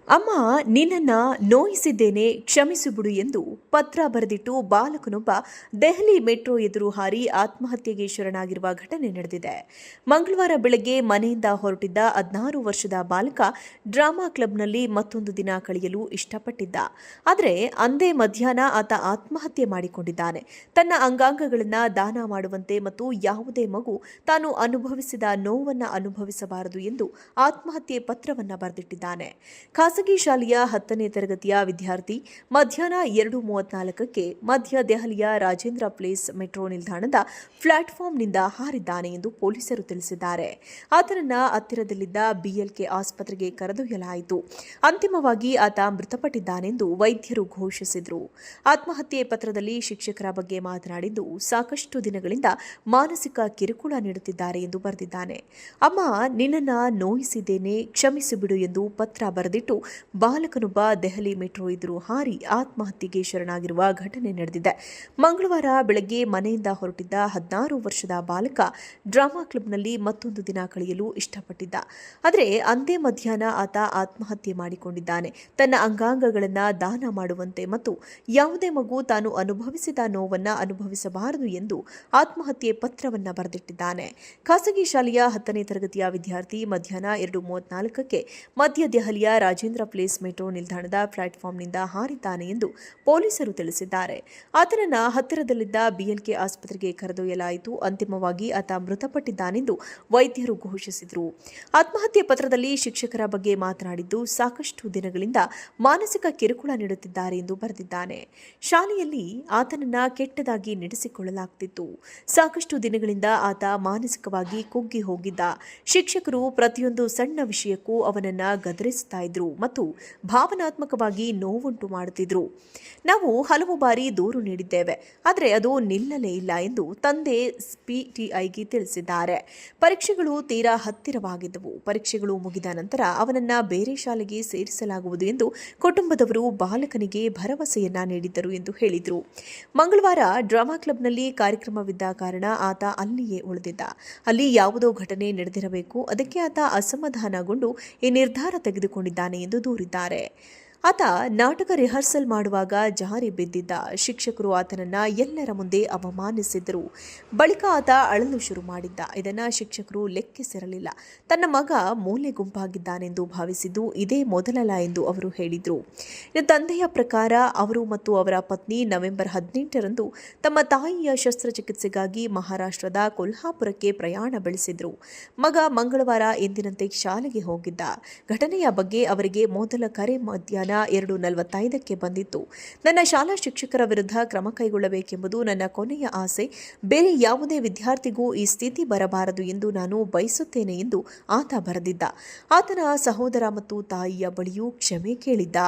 ಅಮ್ಮ, ನಿನ್ನನ್ನು ನೋಯಿಸಿದ್ದೇನೆ, ಕ್ಷಮಿಸಿಬಿಡು ಎಂದು ಪತ್ರ ಬರೆದಿಟ್ಟು ಬಾಲಕನೊಬ್ಬ ದೆಹಲಿ ಮೆಟ್ರೋ ಎದುರು ಹಾರಿ ಆತ್ಮಹತ್ಯೆಗೆ ಶರಣಾಗಿರುವ ಘಟನೆ ನಡೆದಿದೆ. ಮಂಗಳವಾರ ಬೆಳಗ್ಗೆ ಮನೆಯಿಂದ ಹೊರಟಿದ್ದ 16 ವರ್ಷದ ಬಾಲಕ ಡ್ರಾಮಾ ಕ್ಲಬ್ನಲ್ಲಿ ಮತ್ತೊಂದು ದಿನ ಕಳೆಯಲು ಇಷ್ಟಪಟ್ಟಿದ್ದ. ಆದರೆ ಅಂದೇ ಮಧ್ಯಾಹ್ನ ಆತ ಆತ್ಮಹತ್ಯೆ ಮಾಡಿಕೊಂಡಿದ್ದಾನೆ. ತನ್ನ ಅಂಗಾಂಗಗಳನ್ನು ದಾನ ಮಾಡುವಂತೆ ಮತ್ತು ಯಾವುದೇ ಮಗು ತಾನು ಅನುಭವಿಸಿದ ನೋವನ್ನು ಅನುಭವಿಸಬಾರದು ಎಂದು ಆತ್ಮಹತ್ಯೆ ಪತ್ರವನ್ನು ಬರೆದಿಟ್ಟಿದ್ದಾನೆ. ಖಾಸಗಿ ಶಾಲೆಯ 10ನೇ ತರಗತಿಯ ವಿದ್ಯಾರ್ಥಿ ಮಧ್ಯಾಹ್ನ 2:34ಕ್ಕೆ ಮಧ್ಯ ದೆಹಲಿಯ ರಾಜೇಂದ್ರ ಪ್ಲೇಸ್ ಮೆಟ್ರೋ ನಿಲ್ದಾಣದ ಪ್ಲಾಟ್ಫಾರ್ಮ್ನಿಂದ ಹಾರಿದ್ದಾನೆ ಎಂದು ಪೊಲೀಸರು ತಿಳಿಸಿದ್ದಾರೆ. ಆತನನ್ನು ಹತ್ತಿರದಲ್ಲಿದ್ದ ಬಿಎಲ್ಕೆ ಆಸ್ಪತ್ರೆಗೆ ಕರೆದೊಯ್ಯಲಾಯಿತು. ಅಂತಿಮವಾಗಿ ಆತ ಮೃತಪಟ್ಟಿದ್ದಾನೆಂದು ವೈದ್ಯರು ಘೋಷಿಸಿದರು. ಆತ್ಮಹತ್ಯೆ ಪತ್ರದಲ್ಲಿ ಶಿಕ್ಷಕರ ಬಗ್ಗೆ ಮಾತನಾಡಿದ್ದು, ಸಾಕಷ್ಟು ದಿನಗಳಿಂದ ಮಾನಸಿಕ ಕಿರುಕುಳ ನೀಡುತ್ತಿದ್ದಾರೆ ಎಂದು ಬರೆದಿದ್ದಾನೆ. ಅಮ್ಮ, ನಿನ್ನನ್ನು ನೋಯಿಸಿದ್ದೇನೆ, ಕ್ಷಮಿಸಿಬಿಡು ಎಂದು ಪತ್ರ ಬರೆದಿಟ್ಟು ಬಾಲಕನೊಬ್ಬ ದೆಹಲಿ ಮೆಟ್ರೋ ಎದುರು ಹಾರಿ ಆತ್ಮಹತ್ಯೆಗೆ ಶರಣಾಗಿರುವ ಘಟನೆ ನಡೆದಿದೆ. ಮಂಗಳವಾರ ಬೆಳಗ್ಗೆ ಮನೆಯಿಂದ ಹೊರಟಿದ್ದ 16 ವರ್ಷದ ಬಾಲಕ ಡ್ರಾಮಾ ಕ್ಲಬ್ನಲ್ಲಿ ಮತ್ತೊಂದು ದಿನ ಕಳೆಯಲು ಇಷ್ಟಪಟ್ಟಿದ್ದ. ಆದರೆ ಅಂದೇ ಮಧ್ಯಾಹ್ನ ಆತ ಆತ್ಮಹತ್ಯೆ ಮಾಡಿಕೊಂಡಿದ್ದಾನೆ. ತನ್ನ ಅಂಗಾಂಗಗಳನ್ನು ದಾನ ಮಾಡುವಂತೆ ಮತ್ತು ಯಾವುದೇ ಮಗು ತಾನು ಅನುಭವಿಸಿದ ನೋವನ್ನು ಅನುಭವಿಸಬಾರದು ಎಂದು ಆತ್ಮಹತ್ಯೆ ಪತ್ರವನ್ನು ಬರೆದಿಟ್ಟಿದ್ದಾನೆ. ಖಾಸಗಿ ಶಾಲೆಯ 10ನೇ ತರಗತಿಯ ವಿದ್ಯಾರ್ಥಿ ಮಧ್ಯಾಹ್ನ 2:34ಕ್ಕೆ ಮಧ್ಯ ದೆಹಲಿಯ ರಾಜೇಂದ್ರ ಪ್ಲೇಸ್ ಮೆಟ್ರೋ ನಿಲ್ದಾಣದ ಪ್ಲಾಟ್ಫಾರ್ಮ್ನಿಂದ ಹಾರಿದ್ದಾನೆ ಎಂದು ಪೊಲೀಸರು ತಿಳಿಸಿದ್ದಾರೆ. ಆತನನ್ನು ಹತ್ತಿರದಲ್ಲಿದ್ದ ಬಿಎಲ್ಕೆ ಆಸ್ಪತ್ರೆಗೆ ಕರೆದೊಯ್ಯಲಾಯಿತು. ಅಂತಿಮವಾಗಿ ಆತ ಮೃತಪಟ್ಟಿದ್ದಾನೆಂದು ವೈದ್ಯರು ಘೋಷಿಸಿದರು. ಆತ್ಮಹತ್ಯೆ ಪತ್ರದಲ್ಲಿ ಶಿಕ್ಷಕರ ಬಗ್ಗೆ ಮಾತನಾಡಿದ್ದು, ಸಾಕಷ್ಟು ದಿನಗಳಿಂದ ಮಾನಸಿಕ ಕಿರುಕುಳ ನೀಡುತ್ತಿದ್ದಾರೆ ಎಂದು ಬರೆದಿದ್ದಾನೆ. ಶಾಲೆಯಲ್ಲಿ ಆತನನ್ನು ಕೆಟ್ಟದಾಗಿ ನಡೆಸಿಕೊಳ್ಳಲಾಗುತ್ತಿತ್ತು. ಸಾಕಷ್ಟು ದಿನಗಳಿಂದ ಆತ ಮಾನಸಿಕವಾಗಿ ಕುಗ್ಗಿ ಹೋಗಿದ್ದ. ಶಿಕ್ಷಕರು ಪ್ರತಿಯೊಂದು ಸಣ್ಣ ವಿಷಯಕ್ಕೂ ಅವನನ್ನು ಗದರಿಸುತ್ತಾ ಇದ್ರು ಮತ್ತು ಭಾವನಾತ್ಮಕವಾಗಿ ನೋವುಂಟು ಮಾಡುತ್ತಿದ್ರು. ನಾವು ಹಲವು ಬಾರಿ ದೂರು ನೀಡಿದ್ದೇವೆ, ಆದರೆ ಅದು ನಿಲ್ಲಲೇ ಇಲ್ಲ ಎಂದು ತಂದೆ ಪಿಟಿಐಗೆ ತಿಳಿಸಿದ್ದಾರೆ. ಪರೀಕ್ಷೆಗಳು ತೀರಾ ಹತ್ತಿರವಾಗಿದ್ದವು. ಪರೀಕ್ಷೆಗಳು ಮುಗಿದ ನಂತರ ಅವನನ್ನು ಬೇರೆ ಶಾಲೆಗೆ ಸೇರಿಸಲಾಗುವುದು ಎಂದು ಕುಟುಂಬದವರು ಬಾಲಕನಿಗೆ ಭರವಸೆಯನ್ನ ನೀಡಿದ್ದರು ಎಂದು ಹೇಳಿದರು. ಮಂಗಳವಾರ ಡ್ರಾಮಾ ಕ್ಲಬ್ನಲ್ಲಿ ಕಾರ್ಯಕ್ರಮವಿದ್ದ ಕಾರಣ ಆತ ಅಲ್ಲಿಯೇ ಉಳಿದಿದ್ದ. ಅಲ್ಲಿ ಯಾವುದೋ ಘಟನೆ ನಡೆದಿರಬೇಕು. ಅದಕ್ಕೆ ಆತ ಅಸಮಾಧಾನಗೊಂಡು ಈ ನಿರ್ಧಾರ ತೆಗೆದುಕೊಂಡಿದ್ದಾನೆ ಎಂದು ದೂರಿದ್ದಾರೆ. ಆತ ನಾಟಕ ರಿಹರ್ಸಲ್ ಮಾಡುವಾಗ ಜಾರಿ ಬಿದ್ದಿದ್ದ. ಶಿಕ್ಷಕರು ಆತನನ್ನು ಎಲ್ಲರ ಮುಂದೆ ಅವಮಾನಿಸಿದ್ದರು. ಬಳಿಕ ಆತ ಅಳಲು ಶುರು ಮಾಡಿದ್ದ. ಇದನ್ನು ಶಿಕ್ಷಕರು ಲೆಕ್ಕಿಸಿರಲಿಲ್ಲ. ತನ್ನ ಮಗ ಮೂಲೆ ಗುಂಪಾಗಿದ್ದಾನೆಂದು ಭಾವಿಸಿದ್ದು ಇದೇ ಮೊದಲಲ್ಲ ಎಂದು ಅವರು ಹೇಳಿದರು. ತಂದೆಯ ಪ್ರಕಾರ ಅವರು ಮತ್ತು ಅವರ ಪತ್ನಿ ನವೆಂಬರ್ 18ರಂದು ತಮ್ಮ ತಾಯಿಯ ಶಸ್ತ್ರಚಿಕಿತ್ಸೆಗಾಗಿ ಮಹಾರಾಷ್ಟ್ರದ ಕೊಲ್ಹಾಪುರಕ್ಕೆ ಪ್ರಯಾಣ ಬೆಳೆಸಿದ್ರು. ಮಗ ಮಂಗಳವಾರ ಎಂದಿನಂತೆ ಶಾಲೆಗೆ ಹೋಗಿದ್ದ. ಘಟನೆಯ ಬಗ್ಗೆ ಅವರಿಗೆ ಮೊದಲ ಕರೆ ಮಧ್ಯಾಹ್ನ 2:45ಕ್ಕೆ ಬಂದಿತ್ತು. ನನ್ನ ಶಾಲಾ ಶಿಕ್ಷಕರ ವಿರುದ್ಧ ಕ್ರಮ ಕೈಗೊಳ್ಳಬೇಕೆಂಬುದು ನನ್ನ ಕೊನೆಯ ಆಸೆ. ಬೇರೆ ಯಾವುದೇ ವಿದ್ಯಾರ್ಥಿಗೂ ಈ ಸ್ಥಿತಿ ಬರಬಾರದು ಎಂದು ನಾನು ಬಯಸುತ್ತೇನೆ ಎಂದು ಆತ ಬರೆದಿದ್ದ. ಆತನ ಸಹೋದರ ಮತ್ತು ತಾಯಿಯ ಬಳಿಯೂ ಕ್ಷಮೆ ಕೇಳಿದ್ದ.